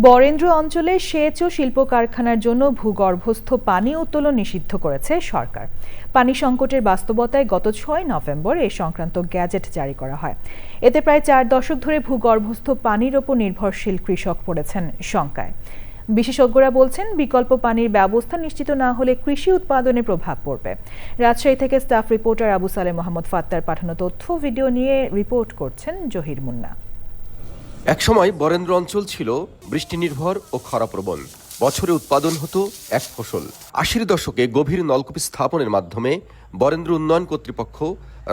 বরেন্দ্র অঞ্চলে সেচ ও শিল্প কারখানার জন্য ভূগর্ভস্থ পানি উত্তোলন নিষিদ্ধ করেছে সরকার। পানি সংকটের বাস্তবতায় গত ৬ নভেম্বর এ সংক্রান্ত গ্যাজেট জারি করা হয়। এতে প্রায় ৪ দশক ধরে ভূগর্ভস্থ পানির ওপর নির্ভরশীল কৃষক পড়েছেন শঙ্কায়। বিশেষজ্ঞরা বলছেন, বিকল্প পানির ব্যবস্থা নিশ্চিত না হলে কৃষি উৎপাদনে প্রভাব পড়বে। রাজশাহী থেকে স্টাফ রিপোর্টার আবু সালেহ মোহাম্মদ ফাত্তার পাঠানো তথ্য ভিডিও নিয়ে রিপোর্ট করছেন জহির মুন্না। একসময় বরেন্দ্র অঞ্চল ছিল বৃষ্টি নির্ভর ও খরাপ্রবণ। বছরে উৎপাদন হতো এক ফসল। ৮০ দশকে গভীর নলকূপ স্থাপনের মাধ্যমে বরেন্দ্র উন্নয়ন কর্তৃপক্ষ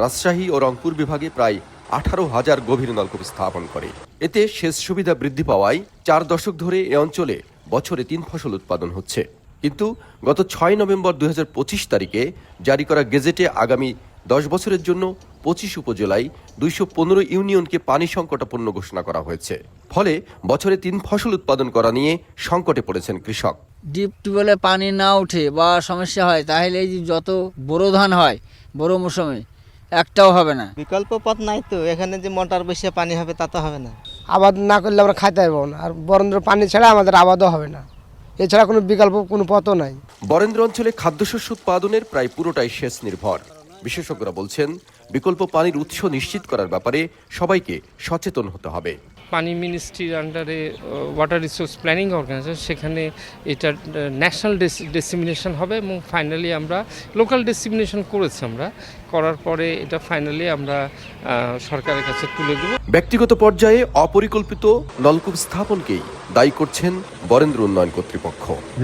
রাজশাহী ও রংপুর বিভাগে প্রায় ১৮,০০০ গভীর নলকূপ স্থাপন করে। এতে সেচ সুবিধা বৃদ্ধি পাওয়ায় ৪ দশক ধরে এ অঞ্চলে বছরে ৩ ফসল উৎপাদন হচ্ছে। কিন্তু গত ৬ নভেম্বর ২০২৫ তারিখে জারি করা গেজেটে আগামী ১০ বছরের জন্য ২৫ উপজেলায় ২১৫ ইউনিয়নকে পানি সংকটাপন্ন ঘোষণা করা হয়েছে। ফলে বছরে ৩ ফসল উৎপাদন করা নিয়ে সংকটে পড়েছেন কৃষক। ডিপ টিউবওয়েলে পানি না ওঠে বা সমস্যা হয়, তাহলে এই যে যত বোরো ধান হয় বড় মৌসুমে একটাও হবে না। বিকল্প পথ নাই তো, এখানে যে মোটর বসে পানি হবে তা তো হবে না। আবাদ না করলে আমরা খাইতে পারবো না, আর বরেন্দ্র পানি ছাড়া আমাদের আবাদও হবে না। এছাড়া কোনো বিকল্প কোনো পথও নাই। বরেন্দ্র অঞ্চলে খাদ্যশস্য উৎপাদনের প্রায় পুরোটাই সেচ নির্ভর। বিশেষজ্ঞরা বলছেন, বিকল্প পানির উৎস নিশ্চিত করার ব্যাপারে সবাইকে সচেতন হতে হবে। পানি মিনিস্ট্রির আন্ডারে ওয়াটার রিসোর্স প্ল্যানিং অর্গানাইজেশন, সেখানে এটা ন্যাশনাল ডিসিমিনেশন হবে এবং ফাইনালি আমরা লোকাল ডিসিমিনেশন করেছি। আমরা করার পরে এটা ফাইনালি আমরা সরকারের কাছে তুলে দেব। ব্যক্তিগত পর্যায়ে অপরিকল্পিত নলকূপ স্থাপনকেই দায়ী করছেন বরেন্দ্র উন্নয়ন কর্তৃপক্ষ।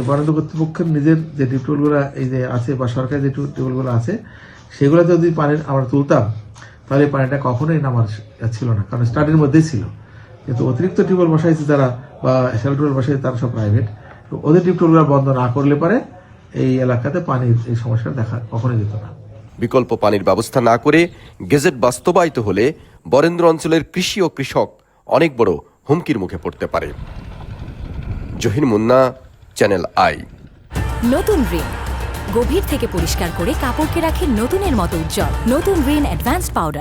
বরেন্দ্র কর্তৃপক্ষের নিজের যে টিউবওয়েলগুলো এই যে আছে বা সরকারি যে টিউবওয়েলগুলো আছে, সেগুলো যদি পানির আমরা তুলতাম তাহলে পানিটা কখনোই নামার ছিল না, কারণ স্টাডির মধ্যেই ছিল। কিন্তু অতিরিক্ত টিউবওয়েল বসাইছে যারা বা শ্যালো টিউবওয়েল বসাইছে তারা সব প্রাইভেট। তো ওদের টিউবওয়েলগুলো বন্ধ না করলে পারে এই এলাকাতে পানির এই সমস্যা দেখা কখনোই যেত না। বিকল্প পানির ব্যবস্থা না করে গেজেট বাস্তবায়িত হলে বরেন্দ্র অঞ্চলের কৃষি ও কৃষক অনেক বড় হুমকির মুখে পড়তে পারে। Zahir Munna, channel I. নতুন রিন গভীর থেকে পরিষ্কার করে কাপড়কে রাখে নতুনের মতো উজ্জ্বল। নতুন রিন অ্যাডভান্স পাউডার।